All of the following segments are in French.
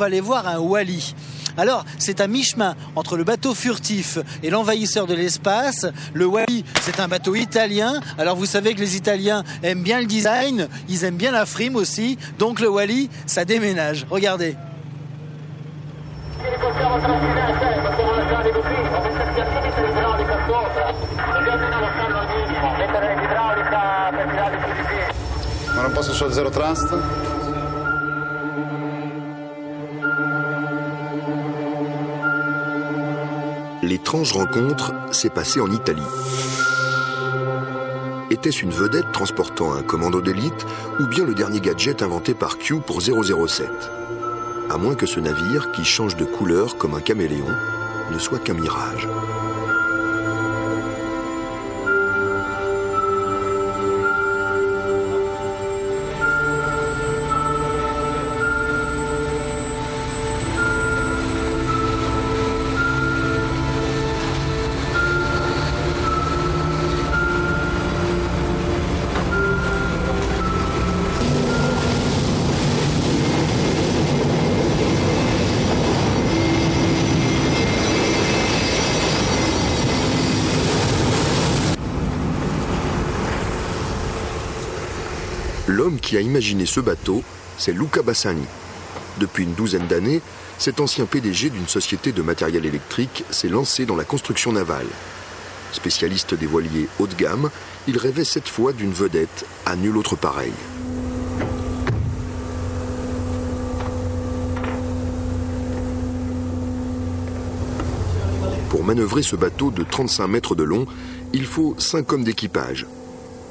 va aller voir un Wally. Alors, c'est à mi-chemin entre le bateau furtif et l'envahisseur de l'espace. Le Wally, c'est un bateau italien. Alors, vous savez que les Italiens aiment bien le design, ils aiment bien la frime aussi. Donc, le Wally, ça déménage. Regardez. Ma non posso solo zero thrust? L'étrange rencontre s'est passée en Italie. Était-ce une vedette transportant un commando d'élite ou bien le dernier gadget inventé par Q pour 007 ? À moins que ce navire, qui change de couleur comme un caméléon, ne soit qu'un mirage. L'homme qui a imaginé ce bateau, c'est Luca Bassani. Depuis une douzaine d'années, cet ancien PDG d'une société de matériel électrique s'est lancé dans la construction navale. Spécialiste des voiliers haut de gamme, il rêvait cette fois d'une vedette à nul autre pareil. Pour manœuvrer ce bateau de 35 mètres de long, il faut 5 hommes d'équipage.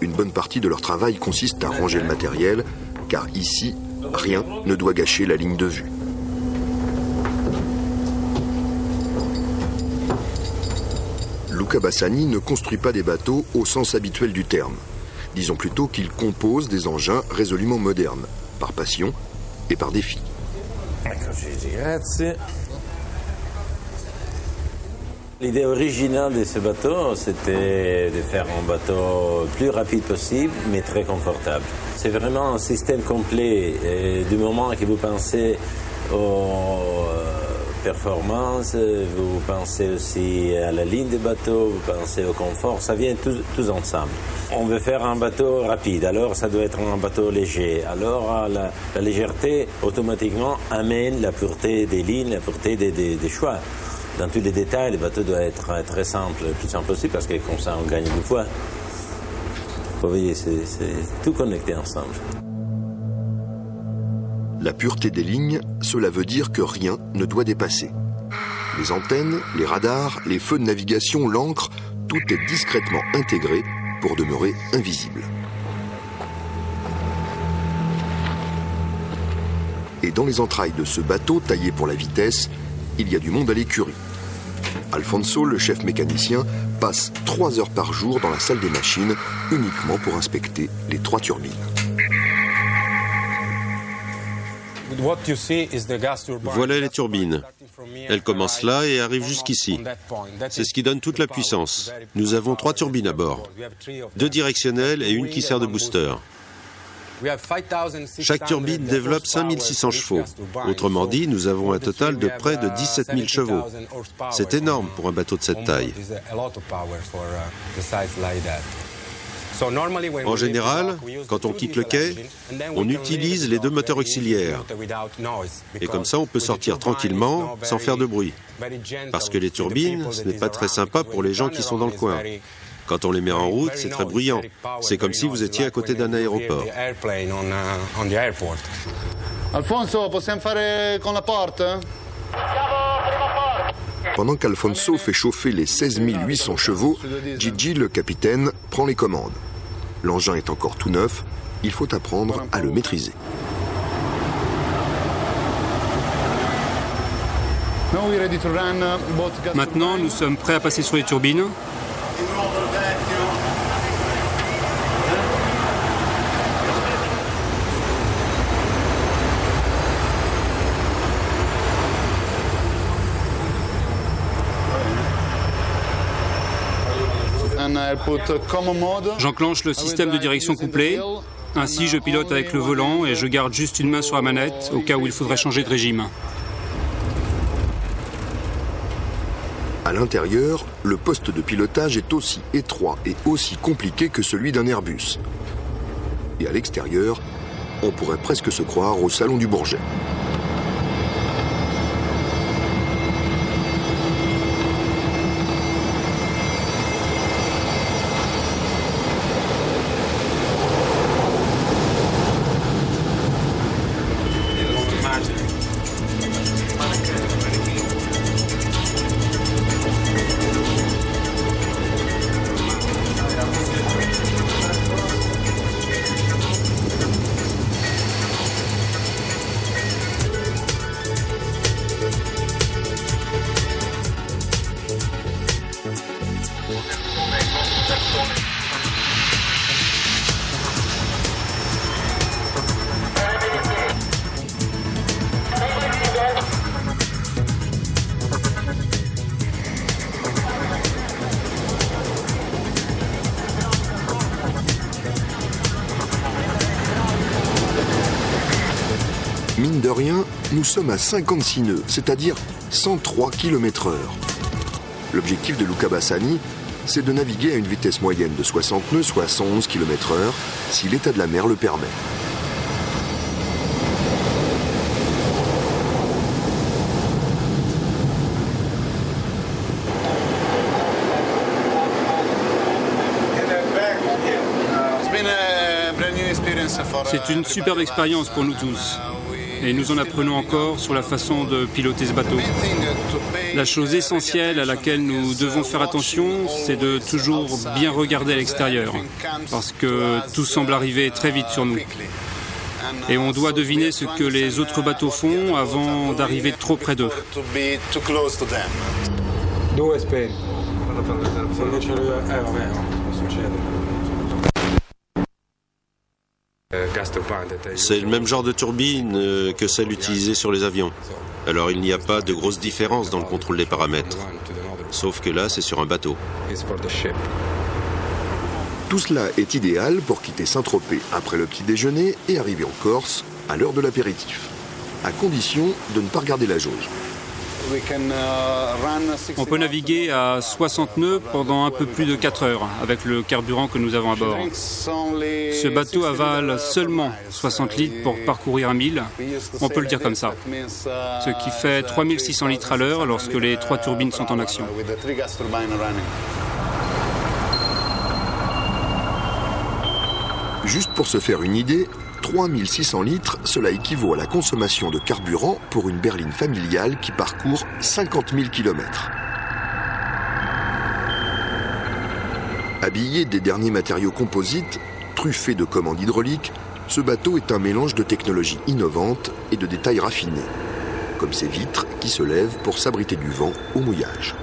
Une bonne partie de leur travail consiste à ranger le matériel, car ici, rien ne doit gâcher la ligne de vue. Luca Bassani ne construit pas des bateaux au sens habituel du terme. Disons plutôt qu'il compose des engins résolument modernes, par passion et par défi. L'idée originale de ce bateau, c'était de faire un bateau le plus rapide possible, mais très confortable. C'est vraiment un système complet. Et du moment que vous pensez aux performances, vous pensez aussi à la ligne du bateau, vous pensez au confort, ça vient tous ensemble. On veut faire un bateau rapide, alors ça doit être un bateau léger. Alors la légèreté, automatiquement, amène la pureté des lignes, la pureté des choix. Dans tous les détails, le bateau doit être très simple, le plus simple possible, parce que comme ça, on gagne du poids. Vous voyez, c'est tout connecté ensemble. La pureté des lignes, cela veut dire que rien ne doit dépasser. Les antennes, les radars, les feux de navigation, l'ancre, tout est discrètement intégré pour demeurer invisible. Et dans les entrailles de ce bateau taillé pour la vitesse, il y a du monde à l'écurie. Alfonso, le chef mécanicien, passe 3 heures par jour dans la salle des machines uniquement pour inspecter les 3 turbines. Voilà les turbines. Elles commencent là et arrivent jusqu'ici. C'est ce qui donne toute la puissance. Nous avons 3 turbines à bord. 2 directionnelles et une qui sert de booster. Chaque turbine développe 5600 chevaux. Autrement dit, nous avons un total de près de 17 000 chevaux. C'est énorme pour un bateau de cette taille. En général, quand on quitte le quai, on utilise les 2 moteurs auxiliaires. Et comme ça, on peut sortir tranquillement, sans faire de bruit. Parce que les turbines, ce n'est pas très sympa pour les gens qui sont dans le coin. Quand on les met en route, c'est très bruyant. C'est comme si vous étiez à côté d'un aéroport. Alfonso, possiamo fare con la porte? Pendant qu'Alfonso fait chauffer les 16 800 chevaux, Gigi, le capitaine, prend les commandes. L'engin est encore tout neuf, il faut apprendre à le maîtriser. Maintenant, nous sommes prêts à passer sur les turbines. J'enclenche le système de direction couplée. Ainsi, je pilote avec le volant et je garde juste une main sur la manette au cas où il faudrait changer de régime. À l'intérieur, le poste de pilotage est aussi étroit et aussi compliqué que celui d'un Airbus. Et à l'extérieur, on pourrait presque se croire au Salon du Bourget. Mine de rien, nous sommes à 56 nœuds, c'est-à-dire 103 km/h. L'objectif de Luca Bassani, c'est de naviguer à une vitesse moyenne de 60 nœuds, soit 111 km/h, si l'état de la mer le permet. C'est une superbe expérience pour nous tous. Et nous en apprenons encore sur la façon de piloter ce bateau. La chose essentielle à laquelle nous devons faire attention, c'est de toujours bien regarder à l'extérieur, parce que tout semble arriver très vite sur nous. Et on doit deviner ce que les autres bateaux font avant d'arriver trop près d'eux. C'est le même genre de turbine que celle utilisée sur les avions. Alors il n'y a pas de grosse différence dans le contrôle des paramètres. Sauf que là, c'est sur un bateau. Tout cela est idéal pour quitter Saint-Tropez après le petit déjeuner et arriver en Corse à l'heure de l'apéritif, à condition de ne pas regarder la jauge. On peut naviguer à 60 nœuds pendant un peu plus de 4 heures avec le carburant que nous avons à bord. Ce bateau avale seulement 60 litres pour parcourir 1 mille, on peut le dire comme ça. Ce qui fait 3600 litres à l'heure lorsque les 3 turbines sont en action. Juste pour se faire une idée, 3600 litres, cela équivaut à la consommation de carburant pour une berline familiale qui parcourt 50 000 km. Habillé des derniers matériaux composites, truffé de commandes hydrauliques, ce bateau est un mélange de technologies innovantes et de détails raffinés, comme ces vitres qui se lèvent pour s'abriter du vent au mouillage.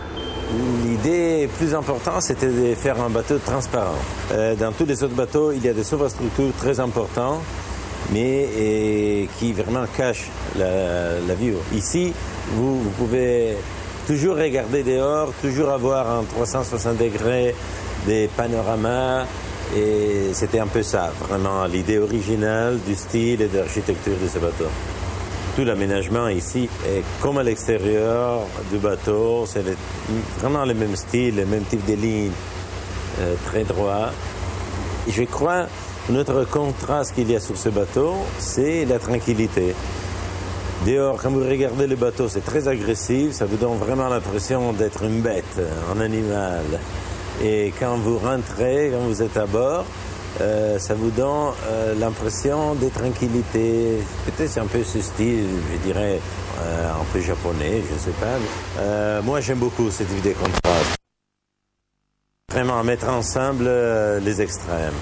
L'idée plus importante, c'était de faire un bateau transparent. Dans tous les autres bateaux, il y a des superstructures très importantes, mais qui vraiment cachent la vue. Ici, vous pouvez toujours regarder dehors, toujours avoir en 360 degrés des panoramas, et c'était un peu ça, vraiment l'idée originale du style et de l'architecture de ce bateau. Tout l'aménagement ici est comme à l'extérieur du bateau, c'est vraiment le même style, le même type de lignes, très droit. Et je crois que notre contraste qu'il y a sur ce bateau, c'est la tranquillité. Dehors, quand vous regardez le bateau, c'est très agressif, ça vous donne vraiment l'impression d'être une bête, un animal. Et quand vous rentrez, quand vous êtes à bord, ça vous donne l'impression de tranquillité. Peut-être c'est un peu ce style, je dirais, un peu japonais, je ne sais pas. Moi, j'aime beaucoup cette idée de contraste. Vraiment mettre ensemble les extrêmes.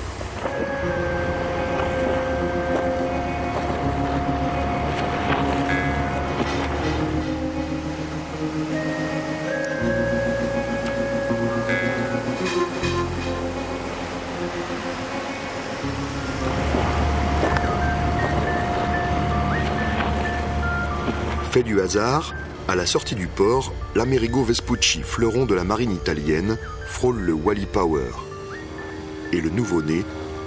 Fait du hasard, à la sortie du port, l'Amerigo Vespucci, fleuron de la marine italienne, frôle le Wally Power. Et le nouveau-né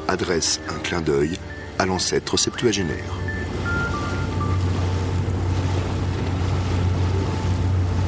adresse un clin d'œil à l'ancêtre septuagénaire.